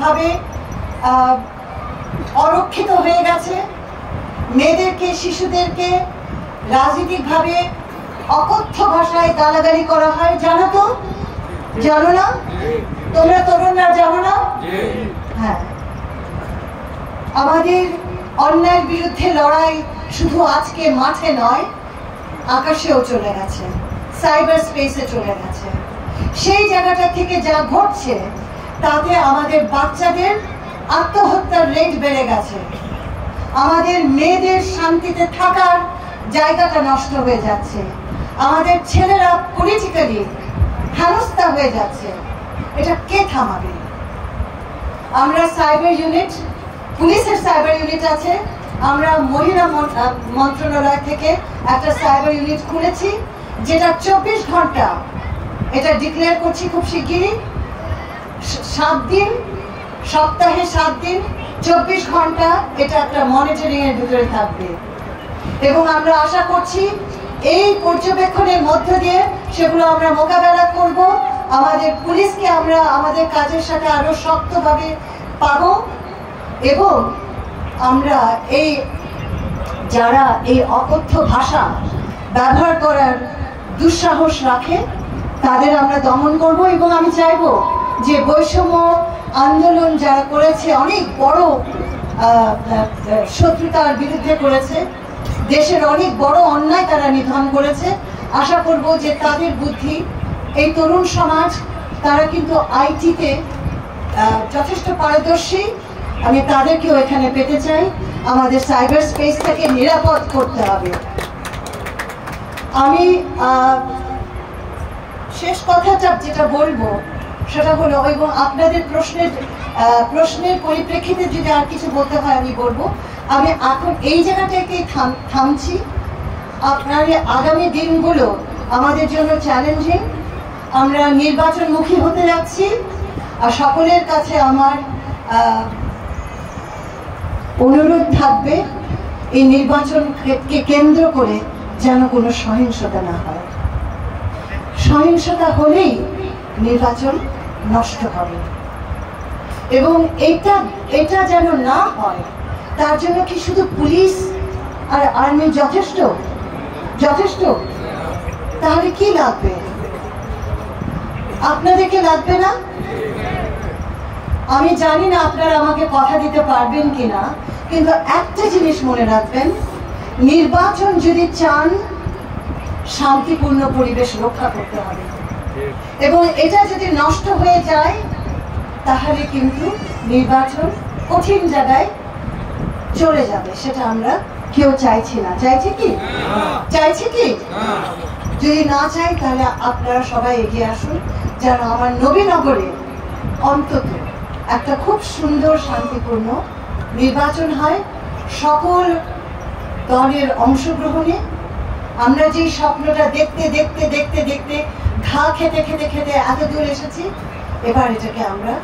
রাজনৈতিকভাবে অরক্ষিত হয়ে গেছে, মেয়েদেরকে শিশুদেরকে রাজনৈতিকভাবে অকথ্য ভাষায় গালাগালি করা হয়। জানো তো? জানো না? তোমরা তরুণরা জানো না? হ্যাঁ, আমাদের অন্যায়ের বিরুদ্ধে লড়াই শুধু আজকে মাঠে নয়, আকাশেও চলে গেছে, সাইবার স্পেসে চলে গেছে। সেই জায়গাটা থেকে যা ঘটছে তাতে আমাদের বাচ্চাদের আত্মহত্যার রেট বেড়ে গেছে, আমাদের মেয়েদের শান্তিতে থাকার জায়গাটা নষ্ট হয়ে যাচ্ছে, আমাদের ছেলেরা পলিটিক্যালি হেনস্থা হয়ে যাচ্ছে। এটা কে থামাবে? আমরা সাইবার ইউনিট, পুলিশের সাইবার ইউনিট আছে, আমরা মহিলা মন্ত্রণালয় থেকে একটা সাইবার ইউনিট খুলেছি, যেটা 24 ঘন্টা, এটা ডিক্লেয়ার করছি খুব শিগগিরই, 7 দিন, সপ্তাহে 7 দিন 24 ঘন্টা এটা একটা মনিটরিং এর ভিতরে থাকবে। এবং আমরা আশা করছি এই পর্যবেক্ষণের মধ্য দিয়ে সেগুলো আমরা মোকাবেলা করব। আমাদের পুলিশকে আমরা আমাদের কাজের সাথে আরো শক্তভাবে পাবো এবং আমরা এই যারা এই অকথ্য ভাষা ব্যবহার করার দুঃসাহস রাখে তাদের আমরা দমন করব। এবং আমি চাইবো যে বৈষম্য আন্দোলন যারা করেছে, অনেক বড় শত্রুতার বিরুদ্ধে করেছে, দেশের অনেক বড় অন্যায় তারা নিধন করেছে, আশা করব যে তাদের বুদ্ধি, এই তরুণ সমাজ তারা কিন্তু আইটিতে যথেষ্ট পারদর্শী, আমি তাদেরকেও এখানে পেতে চাই। আমাদের সাইবার স্পেসটাকে নিরাপদ করতে হবে। আমি শেষ কথাটা যেটা বলবো সেটা হলো, এবং আপনাদের প্রশ্নের পরিপ্রেক্ষিতে যদি আর কিছু বলতে হয় আমি বলবো। আমি এখন এই জায়গাটাকে থামছি। আপনার আগামী দিনগুলো আমাদের জন্য চ্যালেঞ্জিং, আমরা নির্বাচনমুখী হতে যাচ্ছি, আর সকলের কাছে আমার অনুরোধ থাকবে এই নির্বাচনকে কেন্দ্র করে যেন কোনো সহিংসতা না হয়। সহিংসতা হলেই নির্বাচন নষ্ট হবে, এবং এটা যেন না হয় তার জন্য কি শুধু পুলিশ আর আর্মি যথেষ্ট? তাহলে কি লাগবে? আপনাদেরকে লাগবে না? আমি জানি না আপনারা আমাকে কথা দিতে পারবেন কিনা, কিন্তু একটা জিনিস মনে রাখবেন, নির্বাচন যদি চান শান্তিপূর্ণ পরিবেশ রক্ষা করতে হবে, এবং এটা যদি নষ্ট হয়ে যায় তাহলে কিন্তু নির্বাচন কঠিন জায়গায় চলে যাবে। সেটা আমরা কেউ চাইছি না। চাইছি কি? যদি না চাই তাহলে আপনারা সবাই এগিয়ে আসুন, যেন আমার নবীনগরে অন্তত একটা খুব সুন্দর শান্তিপূর্ণ নির্বাচন হয়, সকল দলের অংশগ্রহণে। আমরা যে স্বপ্নটা দেখতে দেখতে দেখতে দেখতে ঘা খেতে খেতে খেতে এত দূর এসেছি, এবার এটাকে আমরা